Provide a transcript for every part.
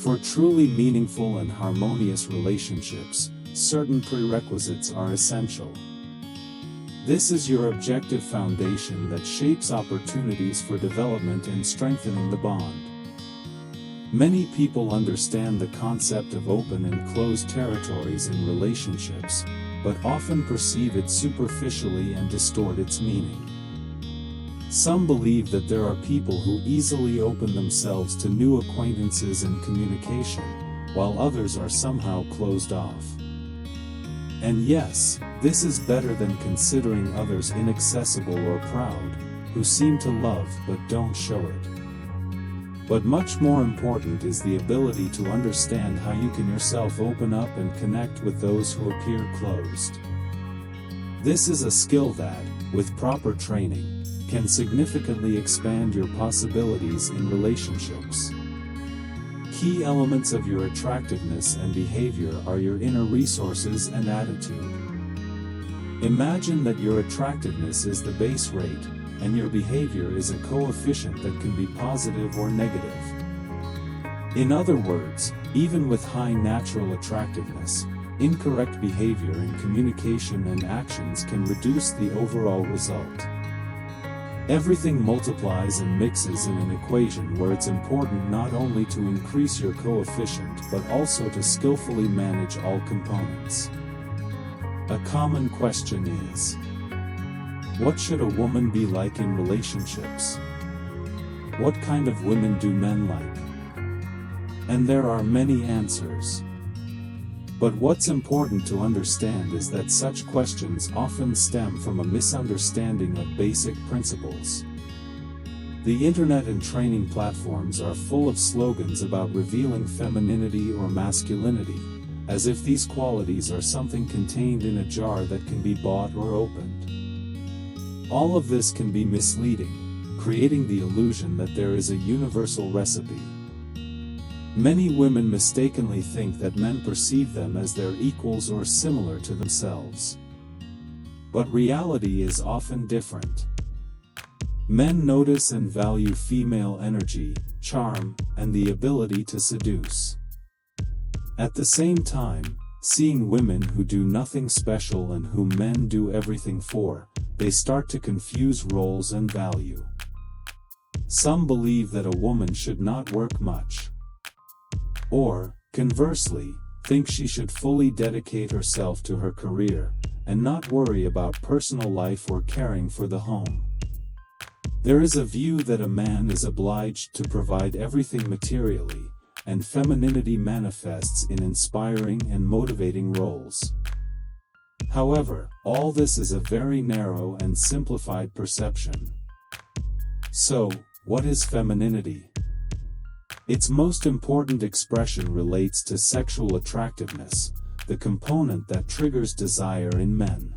For truly meaningful and harmonious relationships, certain prerequisites are essential. This is your objective foundation that shapes opportunities for development and strengthening the bond. Many people understand the concept of open and closed territories in relationships, but often perceive it superficially and distort its meaning. Some believe that there are people who easily open themselves to new acquaintances and communication, while others are somehow closed off. And yes, this is better than considering others inaccessible or proud, who seem to love but don't show it. But much more important is the ability to understand how you can yourself open up and connect with those who appear closed. This is a skill that, with proper training, can significantly expand your possibilities in relationships. Key elements of your attractiveness and behavior are your inner resources and attitude. Imagine that your attractiveness is the base rate, and your behavior is a coefficient that can be positive or negative. In other words, even with high natural attractiveness, incorrect behavior in communication and actions can reduce the overall result. Everything multiplies and mixes in an equation where it's important not only to increase your coefficient but also to skillfully manage all components. A common question is, what should a woman be like in relationships? What kind of women do men like? And there are many answers. But what's important to understand is that such questions often stem from a misunderstanding of basic principles. The internet and training platforms are full of slogans about revealing femininity or masculinity, as if these qualities are something contained in a jar that can be bought or opened. All of this can be misleading, creating the illusion that there is a universal recipe. Many women mistakenly think that men perceive them as their equals or similar to themselves. But reality is often different. Men notice and value female energy, charm, and the ability to seduce. At the same time, seeing women who do nothing special and whom men do everything for, they start to confuse roles and value. Some believe that a woman should not work much. Or, conversely, think she should fully dedicate herself to her career, and not worry about personal life or caring for the home. There is a view that a man is obliged to provide everything materially, and femininity manifests in inspiring and motivating roles. However, all this is a very narrow and simplified perception. So, what is femininity? Its most important expression relates to sexual attractiveness, the component that triggers desire in men.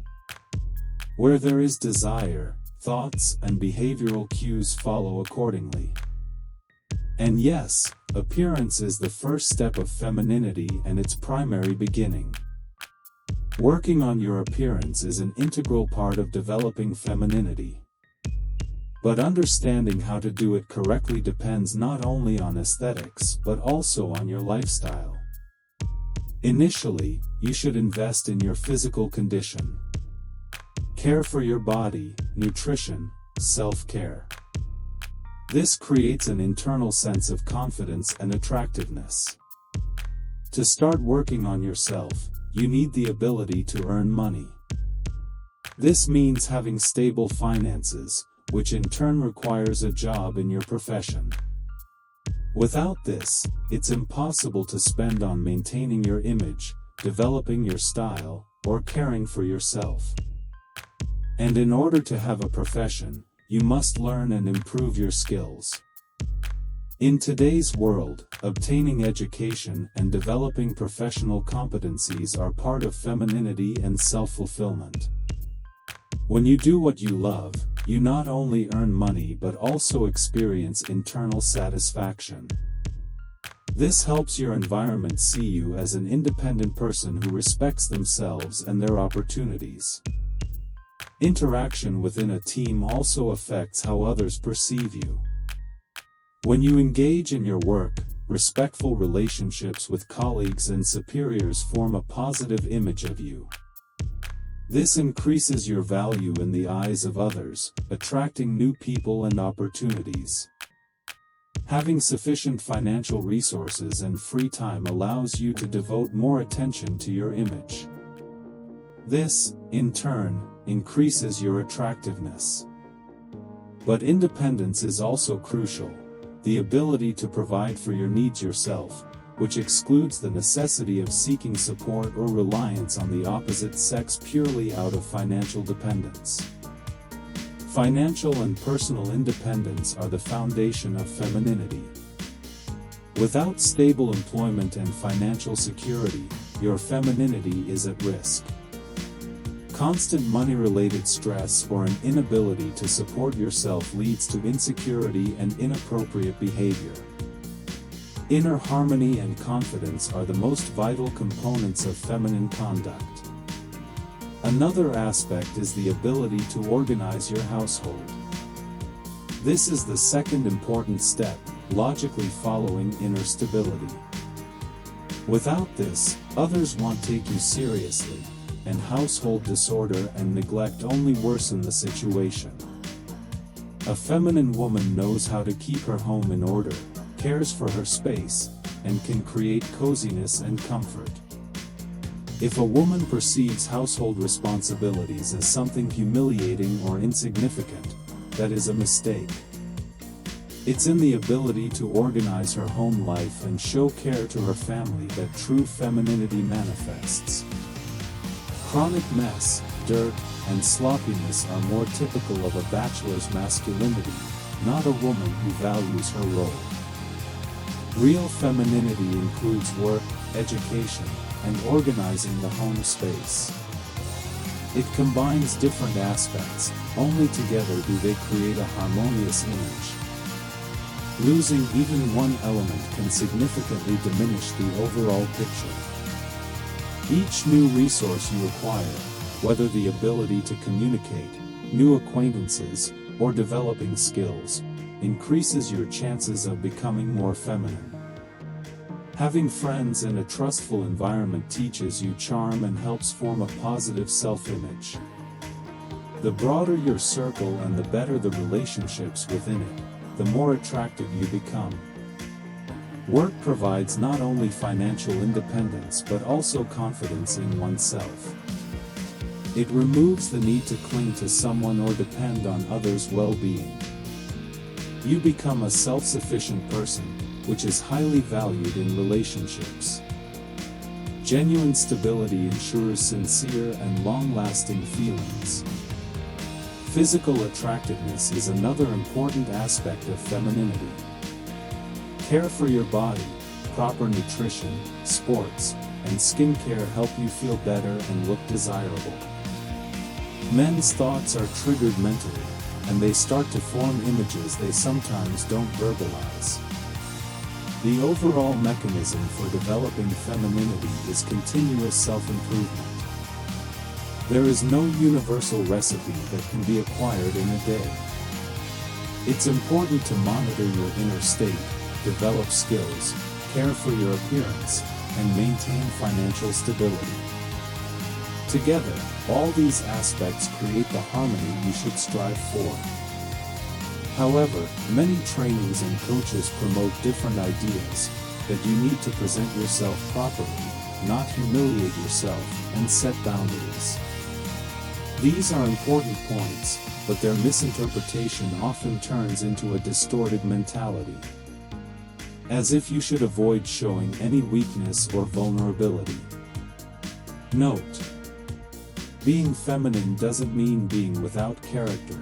Where there is desire, thoughts and behavioral cues follow accordingly. And yes, appearance is the first step of femininity and its primary beginning. Working on your appearance is an integral part of developing femininity. But understanding how to do it correctly depends not only on aesthetics but also on your lifestyle. Initially, you should invest in your physical condition. Care for your body, nutrition, self-care. This creates an internal sense of confidence and attractiveness. To start working on yourself, you need the ability to earn money. This means having stable finances, which in turn requires a job in your profession. Without this, it's impossible to spend on maintaining your image, developing your style, or caring for yourself. And in order to have a profession, you must learn and improve your skills. In today's world, obtaining education and developing professional competencies are part of femininity and self-fulfillment. When you do what you love, you not only earn money but also experience internal satisfaction. This helps your environment see you as an independent person who respects themselves and their opportunities. Interaction within a team also affects how others perceive you. When you engage in your work, respectful relationships with colleagues and superiors form a positive image of you. This increases your value in the eyes of others, attracting new people and opportunities. Having sufficient financial resources and free time allows you to devote more attention to your image. This, in turn, increases your attractiveness. But independence is also crucial, the ability to provide for your needs yourself, which excludes the necessity of seeking support or reliance on the opposite sex purely out of financial dependence. Financial and personal independence are the foundation of femininity. Without stable employment and financial security, your femininity is at risk. Constant money-related stress or an inability to support yourself leads to insecurity and inappropriate behavior. Inner harmony and confidence are the most vital components of feminine conduct. Another aspect is the ability to organize your household. This is the second important step, logically following inner stability. Without this, others won't take you seriously, and household disorder and neglect only worsen the situation. A feminine woman knows how to keep her home in order, cares for her space, and can create coziness and comfort. If a woman perceives household responsibilities as something humiliating or insignificant, that is a mistake. It's in the ability to organize her home life and show care to her family that true femininity manifests. Chronic mess, dirt, and sloppiness are more typical of a bachelor's masculinity, not a woman who values her role. Real femininity includes work, education, and organizing the home space. It combines different aspects, only together do they create a harmonious image. Losing even one element can significantly diminish the overall picture. Each new resource you acquire, whether the ability to communicate, new acquaintances, or developing skills, increases your chances of becoming more feminine. Having friends and a trustful environment teaches you charm and helps form a positive self-image. The broader your circle and the better the relationships within it, the more attractive you become. Work provides not only financial independence but also confidence in oneself. It removes the need to cling to someone or depend on others' well-being. You become a self-sufficient person, which is highly valued in relationships. Genuine stability ensures sincere and long-lasting feelings. Physical attractiveness is another important aspect of femininity. Care for your body, proper nutrition, sports, and skincare help you feel better and look desirable. Men's thoughts are triggered mentally, and they start to form images they sometimes don't verbalize. The overall mechanism for developing femininity is continuous self-improvement. There is no universal recipe that can be acquired in a day. It's important to monitor your inner state, develop skills, care for your appearance, and maintain financial stability. Together, all these aspects create the harmony you should strive for. However, many trainings and coaches promote different ideas, that you need to present yourself properly, not humiliate yourself, and set boundaries. These are important points, but their misinterpretation often turns into a distorted mentality. As if you should avoid showing any weakness or vulnerability. Note: being feminine doesn't mean being without character.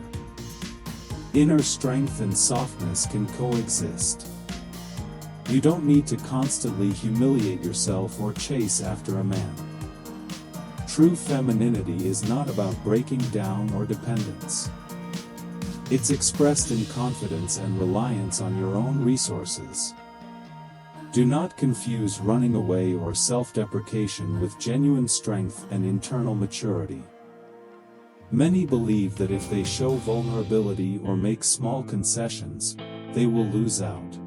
Inner strength and softness can coexist. You don't need to constantly humiliate yourself or chase after a man. True femininity is not about breaking down or dependence. It's expressed in confidence and reliance on your own resources. Do not confuse running away or self-deprecation with genuine strength and internal maturity. Many believe that if they show vulnerability or make small concessions, they will lose out.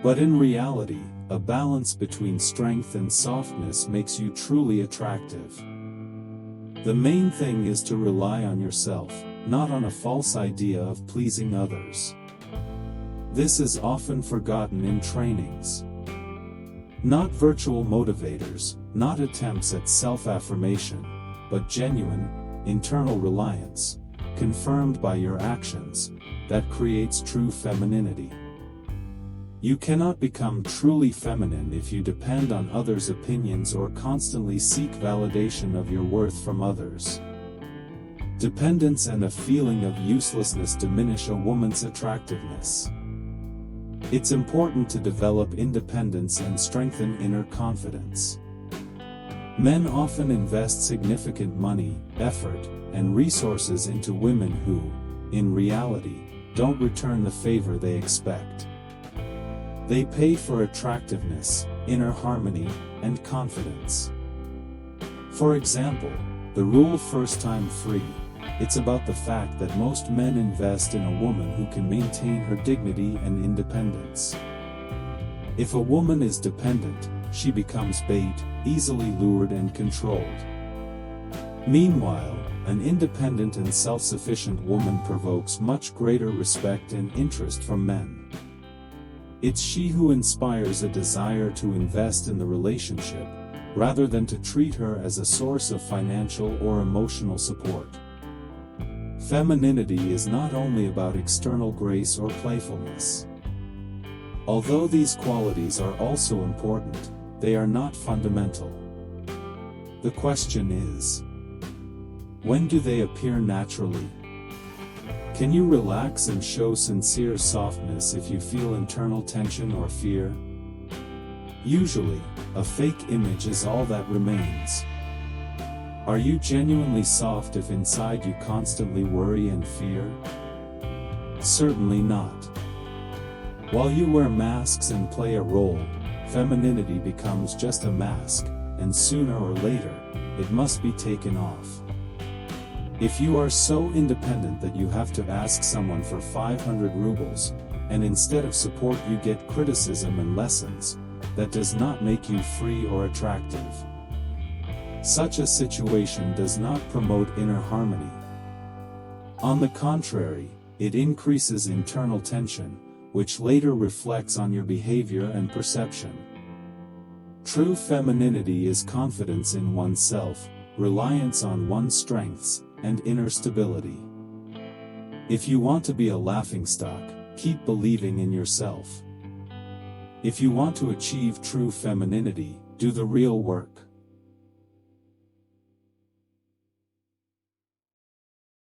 But in reality, a balance between strength and softness makes you truly attractive. The main thing is to rely on yourself, not on a false idea of pleasing others. This is often forgotten in trainings. Not virtual motivators, not attempts at self-affirmation, but genuine, internal reliance, confirmed by your actions, that creates true femininity. You cannot become truly feminine if you depend on others' opinions or constantly seek validation of your worth from others. Dependence and a feeling of uselessness diminish a woman's attractiveness. It's important to develop independence and strengthen inner confidence. Men often invest significant money, effort, and resources into women who, in reality, don't return the favor they expect. They pay for attractiveness, inner harmony, and confidence. For example, the rule first time free. It's about the fact that most men invest in a woman who can maintain her dignity and independence. If a woman is dependent, she becomes bait, easily lured and controlled. Meanwhile, an independent and self-sufficient woman provokes much greater respect and interest from men. It's she who inspires a desire to invest in the relationship, rather than to treat her as a source of financial or emotional support. Femininity is not only about external grace or playfulness. Although these qualities are also important, they are not fundamental. The question is, when do they appear naturally? Can you relax and show sincere softness if you feel internal tension or fear? Usually, a fake image is all that remains. Are you genuinely soft if inside you constantly worry and fear? Certainly not. While you wear masks and play a role, femininity becomes just a mask, and sooner or later, it must be taken off. If you are so independent that you have to ask someone for 500 rubles, and instead of support you get criticism and lessons, that does not make you free or attractive. Such a situation does not promote inner harmony. On the contrary, it increases internal tension, which later reflects on your behavior and perception. True femininity is confidence in oneself, reliance on one's strengths, and inner stability. If you want to be a laughingstock, keep believing in yourself. If you want to achieve true femininity, do the real work.